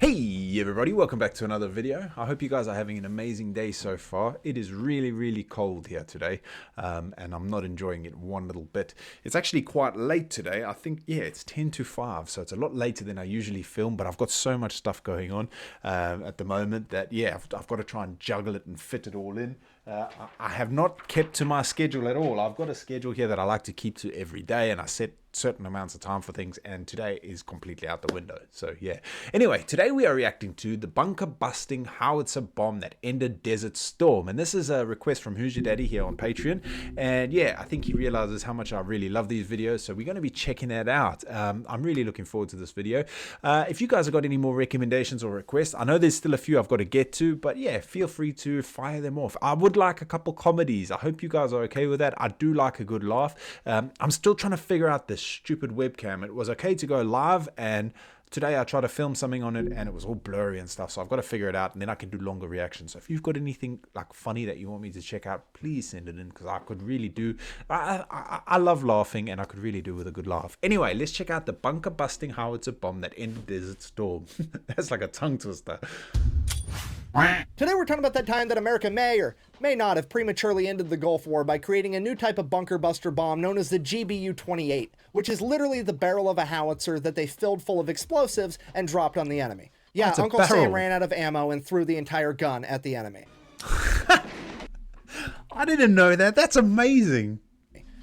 Hey everybody, welcome back to another video. I hope you guys are having an amazing day so far. It is really cold here today, and I'm not enjoying it one little bit. It's actually quite late today. I think, yeah, it's 10 to 5, so it's a lot later than I usually film, but I've got so much stuff going on at the moment that, yeah, I've got to try and juggle it and fit it all in. I have not kept to my schedule at all. I've got a schedule here that I like to keep to every day, and I set certain amounts of time for things, and today is completely out the window. So yeah, anyway, today we are reacting to the bunker busting howitzer bomb that ended Desert Storm, and this is a request from Who's Your Daddy here on Patreon. And yeah, I think he realizes how much I really love these videos, so we're going to be checking that out. I'm really looking forward to this video. If you guys have got any more recommendations or requests, I know there's still a few I've got to get to, but yeah, feel free to fire them off. I would like a couple comedies. I hope you guys are okay with that. I do like a good laugh. I'm still trying to figure out this stupid webcam. It was okay to go live, and today I tried to film something on it and it was all blurry and stuff, so I've got to figure it out, and then I can do longer reactions. So if you've got anything like funny that you want me to check out, please send it in, because I could really do I love laughing, and I could really do with a good laugh. Anyway, let's check out the bunker busting howitzer bomb that ended Desert Storm. That's like a tongue twister. Today we're talking about that time that America may or may not have prematurely ended the Gulf War by creating a new type of bunker buster bomb known as the GBU-28, which is literally the barrel of a howitzer that they filled full of explosives and dropped on the enemy. Yeah, Uncle Sam ran out of ammo and threw the entire gun at the enemy. I didn't know that. That's amazing.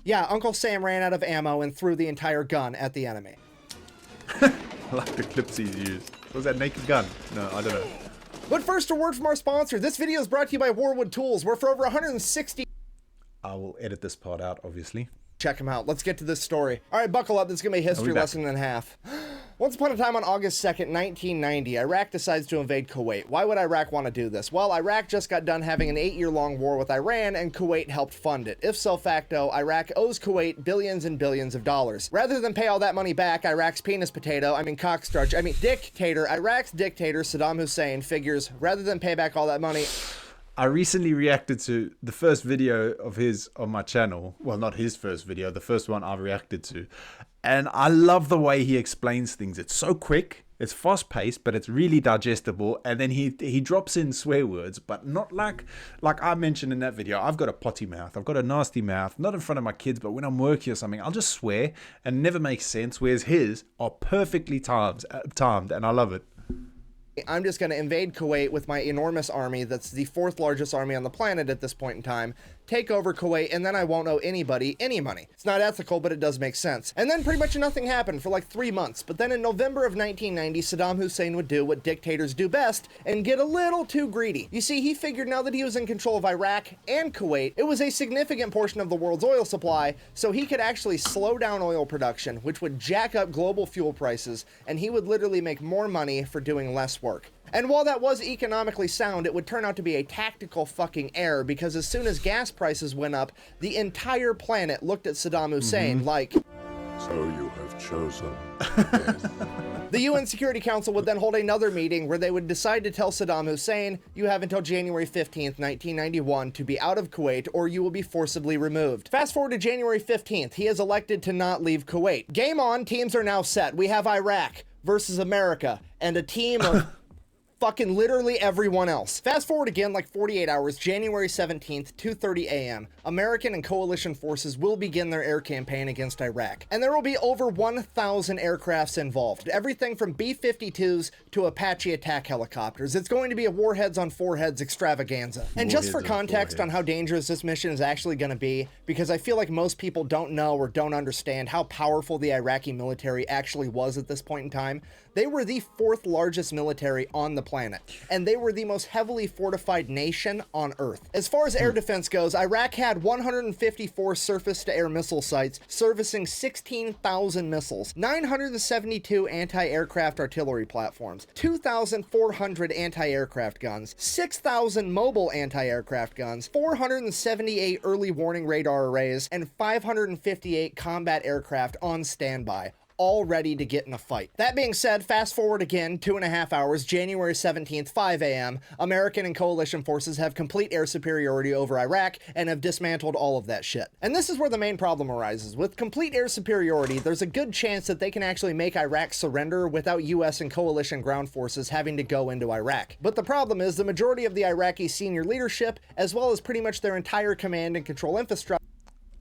Yeah, Uncle Sam ran out of ammo and threw the entire gun at the enemy. I like the clips he's used. Was that Naked Gun? No, I don't know. But first, a word from our sponsor. This video is brought to you by Warwood Tools, where for over 160... I will edit this part out, obviously. Check them out. Let's get to this story. All right, buckle up. This is going to be a history lesson and a half. Once upon a time on August 2nd, 1990, Iraq decides to invade Kuwait. Why would Iraq want to do this? Well, Iraq just got done having an 8-year-long war with Iran, and Kuwait helped fund it. If so facto, Iraq owes Kuwait billions and billions of dollars. Rather than pay all that money back, Iraq's Iraq's dictator, Saddam Hussein, figures rather than pay back all that money... I recently reacted to the first video of his on my channel. Well, not his first video, the first one I reacted to. And I love the way he explains things. It's so quick, it's fast paced, but it's really digestible. And then he drops in swear words, but not like I mentioned in that video. I've got a potty mouth. I've got a nasty mouth, not in front of my kids, but when I'm working or something, I'll just swear and it never makes sense. Whereas his are perfectly timed, and I love it. I'm just going to invade Kuwait with my enormous army that's the 4th largest army on the planet at this point in time, take over Kuwait, and then I won't owe anybody any money. It's not ethical, but it does make sense. And then pretty much nothing happened for like 3 months. But then in November of 1990, Saddam Hussein would do what dictators do best and get a little too greedy. You see, he figured now that he was in control of Iraq and Kuwait, it was a significant portion of the world's oil supply, so he could actually slow down oil production, which would jack up global fuel prices, and he would literally make more money for doing less work. And while that was economically sound, it would turn out to be a tactical fucking error, because as soon as gas prices went up, the entire planet looked at Saddam Hussein like, so you have chosen death. The UN Security Council would then hold another meeting where they would decide to tell Saddam Hussein, you have until January 15th, 1991 to be out of Kuwait, or you will be forcibly removed. Fast forward to January 15th, he is elected to not leave Kuwait. Game on, teams are now set. We have Iraq versus America, and a team of fucking literally everyone else. Fast forward again like 48 hours, January 17th, 2:30 a.m. American and coalition forces will begin their air campaign against Iraq. And there will be over 1,000 aircrafts involved. Everything from B-52s to Apache attack helicopters. It's going to be a warheads on foreheads extravaganza. And just for context on how dangerous this mission is actually going to be, because I feel like most people don't know or don't understand how powerful the Iraqi military actually was at this point in time, they were the 4th largest military on the planet, and they were the most heavily fortified nation on Earth. As far as air defense goes, Iraq had 154 surface-to-air missile sites servicing 16,000 missiles, 972 anti-aircraft artillery platforms, 2,400 anti-aircraft guns, 6,000 mobile anti-aircraft guns, 478 early warning radar arrays, and 558 combat aircraft on standby, all ready to get in a fight. That being said, fast forward again 2.5 hours, January 17th, 5 a.m., American and coalition forces have complete air superiority over Iraq and have dismantled all of that shit. And this is where the main problem arises. With complete air superiority, there's a good chance that they can actually make Iraq surrender without US and coalition ground forces having to go into Iraq. But the problem is the majority of the Iraqi senior leadership, as well as pretty much their entire command and control infrastructure.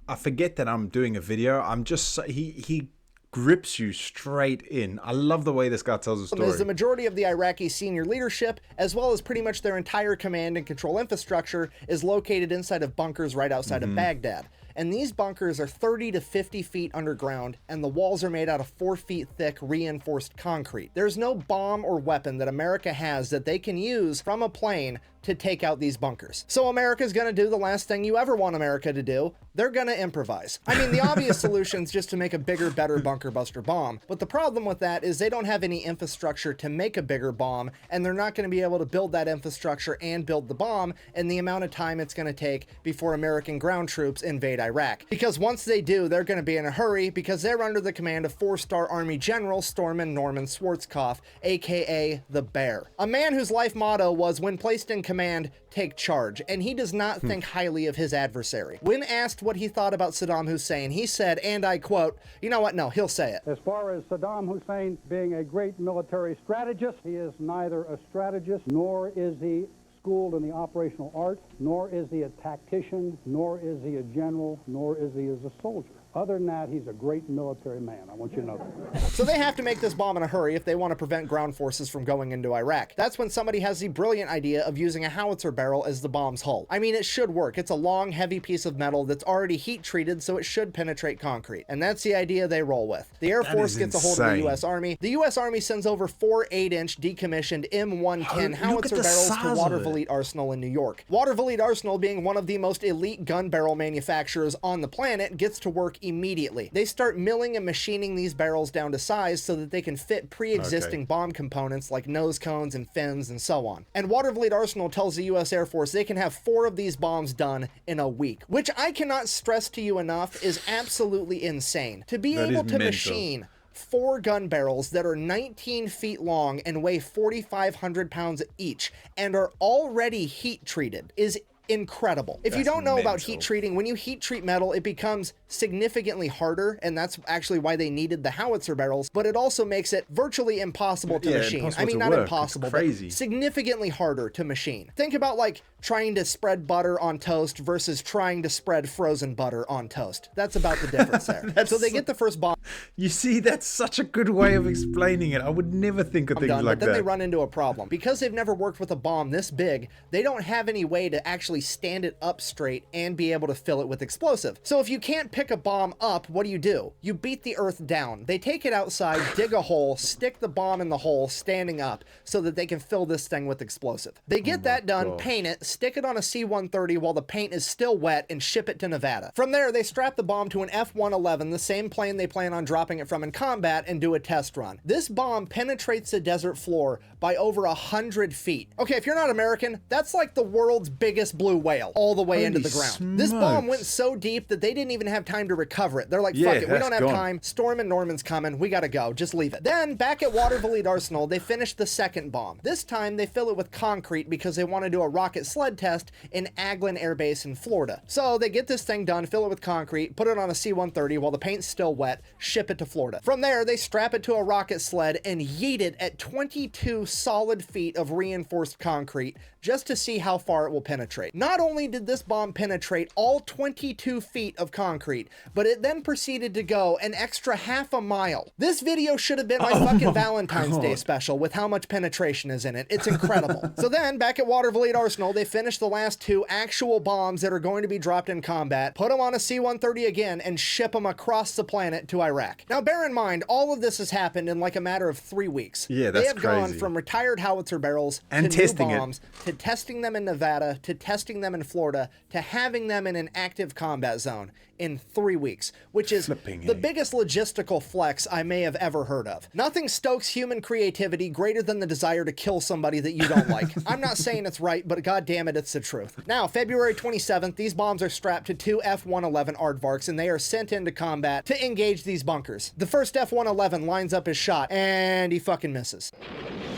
I forget that I'm doing a video. I'm just, he grips you straight in. I love the way this guy tells a story. The majority of the Iraqi senior leadership, as well as pretty much their entire command and control infrastructure, is located inside of bunkers right outside of Baghdad. And these bunkers are 30 to 50 feet underground, and the walls are made out of 4 feet thick reinforced concrete. There's no bomb or weapon that America has that they can use from a plane to take out these bunkers. So America's gonna do the last thing you ever want America to do. They're gonna improvise. I mean, the obvious solution is just to make a bigger, better bunker buster bomb. But the problem with that is they don't have any infrastructure to make a bigger bomb, and they're not gonna be able to build that infrastructure and build the bomb in the amount of time it's gonna take before American ground troops invade Iraq. Because once they do, they're gonna be in a hurry because they're under the command of 4-star Army General Stormin Norman Schwarzkopf, aka the Bear. A man whose life motto was, when placed in command, take charge, and he does not think highly of his adversary. When asked what he thought about Saddam Hussein, he said, and I quote, you know what, no, he'll say it. As far as Saddam Hussein being a great military strategist, he is neither a strategist, nor is he schooled in the operational art, nor is he a tactician, nor is he a general, nor is he as a soldier. Other than that, he's a great military man. I want you to know that. So they have to make this bomb in a hurry if they want to prevent ground forces from going into Iraq. That's when somebody has the brilliant idea of using a howitzer barrel as the bomb's hull. I mean, it should work. It's a long, heavy piece of metal that's already heat treated, so it should penetrate concrete. And that's the idea they roll with. The Air Force gets a hold of the US Army. The US Army sends over 4 8-inch decommissioned M110 howitzer barrels to Watervliet Arsenal in New York. Watervliet Arsenal, being one of the most elite gun barrel manufacturers on the planet, gets to work immediately. They start milling and machining these barrels down to size so that they can fit pre-existing bomb components like nose cones and fins and so on. And Watervliet Arsenal tells the US Air Force they can have 4 of these bombs done in a week, which I cannot stress to you enough is absolutely insane. To be able to machine 4 gun barrels that are 19 feet long and weigh 4,500 pounds each and are already heat treated is incredible. If you don't know about heat treating, when you heat treat metal, it becomes significantly harder, and that's actually why they needed the howitzer barrels, but it also makes it virtually impossible to machine. I mean, not impossible, but significantly harder to machine. Think about like trying to spread butter on toast versus trying to spread frozen butter on toast. That's about the difference there. So they get the first bomb. You see, that's such a good way of explaining it. I would never think of things like that. But then they run into a problem. Because they've never worked with a bomb this big, they don't have any way to actually stand it up straight and be able to fill it with explosive. So if you can't pick a bomb up, what do? You beat the earth down. They take it outside, dig a hole, stick the bomb in the hole, standing up, so that they can fill this thing with explosive. They get that done, paint it, stick it on a C-130 while the paint is still wet, and ship it to Nevada. From there, they strap the bomb to an F-111, the same plane they plan on dropping it from in combat, and do a test run. This bomb penetrates the desert floor by over 100 feet. Okay, if you're not American, that's like the world's biggest blue whale all the way into the ground. This bomb went so deep that they didn't even have time to recover it. They're like, fuck it, we don't have time. Stormin Norman's coming. We gotta go. Just leave it. Then, back at Watervliet Arsenal, they finish the second bomb. This time, they fill it with concrete because they want to do a rocket sled test in Aglin Air Base in Florida. So they get this thing done, fill it with concrete, put it on a C-130 while the paint's still wet, ship it to Florida. From there, they strap it to a rocket sled and yeet it at 22 solid feet of reinforced concrete just to see how far it will penetrate. Not only did this bomb penetrate all 22 feet of concrete, but it then proceeded to go an extra half a mile. This video should have been my fucking Valentine's Day special with how much penetration is in it. It's incredible. So then, back at Watervliet Arsenal, they finish the last 2 actual bombs that are going to be dropped in combat, put them on a C-130 again, and ship them across the planet to Iraq. Now, bear in mind, all of this has happened in like a matter of 3 weeks. Yeah, that's They have gone from retired howitzer barrels to new bombs, to testing them in Nevada, to testing them in Florida, to having them in an active combat zone in 3 weeks, which is Flipping the A. biggest logistical flex I may have ever heard of. Nothing stokes human creativity greater than the desire to kill somebody that you don't like. I'm not saying it's right, but god damn it, it's the truth. Now, February 27th, these bombs are strapped to 2 F-111 aardvarks, and they are sent into combat to engage these bunkers. The first F-111 lines up his shot, and he fucking misses.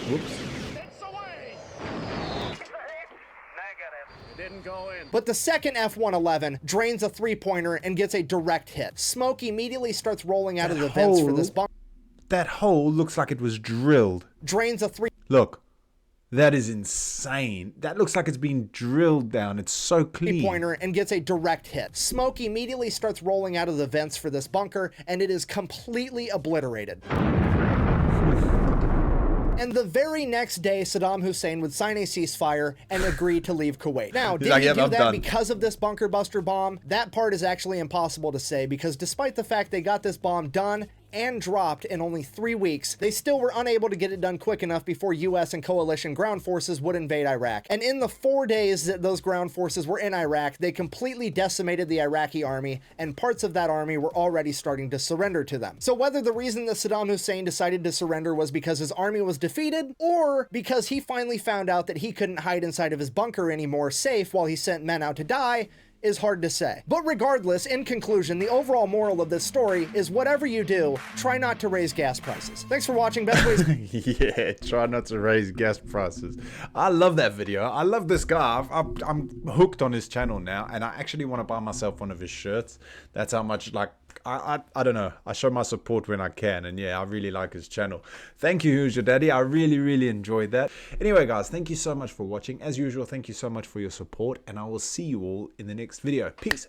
Whoops. Didn't go in. But the second F-111 drains a three-pointer and gets a direct hit. Smoke immediately starts rolling out of the vents for this bunker. That hole looks like it was drilled. Drains a Look, that is insane. That looks like it's been drilled down. It's so clean. three-pointer and gets a direct hit. Smoke immediately starts rolling out of the vents for this bunker, and it is completely obliterated. And the very next day, Saddam Hussein would sign a ceasefire and agree to leave Kuwait. Now, did like, he "Yeah, do I'm that done." because of this bunker buster bomb? That part is actually impossible to say, because despite the fact they got this bomb done and dropped in only 3 weeks, they still were unable to get it done quick enough before US and coalition ground forces would invade Iraq. And in the 4 days that those ground forces were in Iraq, they completely decimated the Iraqi army, and parts of that army were already starting to surrender to them. So whether the reason that Saddam Hussein decided to surrender was because his army was defeated, or because he finally found out that he couldn't hide inside of his bunker anymore safe while he sent men out to die, is hard to say. But regardless, in conclusion, the overall moral of this story is whatever you do, try not to raise gas prices. Thanks for watching. Best ways. Yeah, try not to raise gas prices. I love that video. I love this guy. I'm hooked on his channel now, and I actually want to buy myself one of his shirts. That's how much, like, I don't know. I show my support when I can, and yeah, I really like his channel. Thank you, Who's Your Daddy. I really enjoyed that. Anyway, guys, thank you so much for watching. As usual, thank you so much for your support, and I will see you all in the next video. Peace.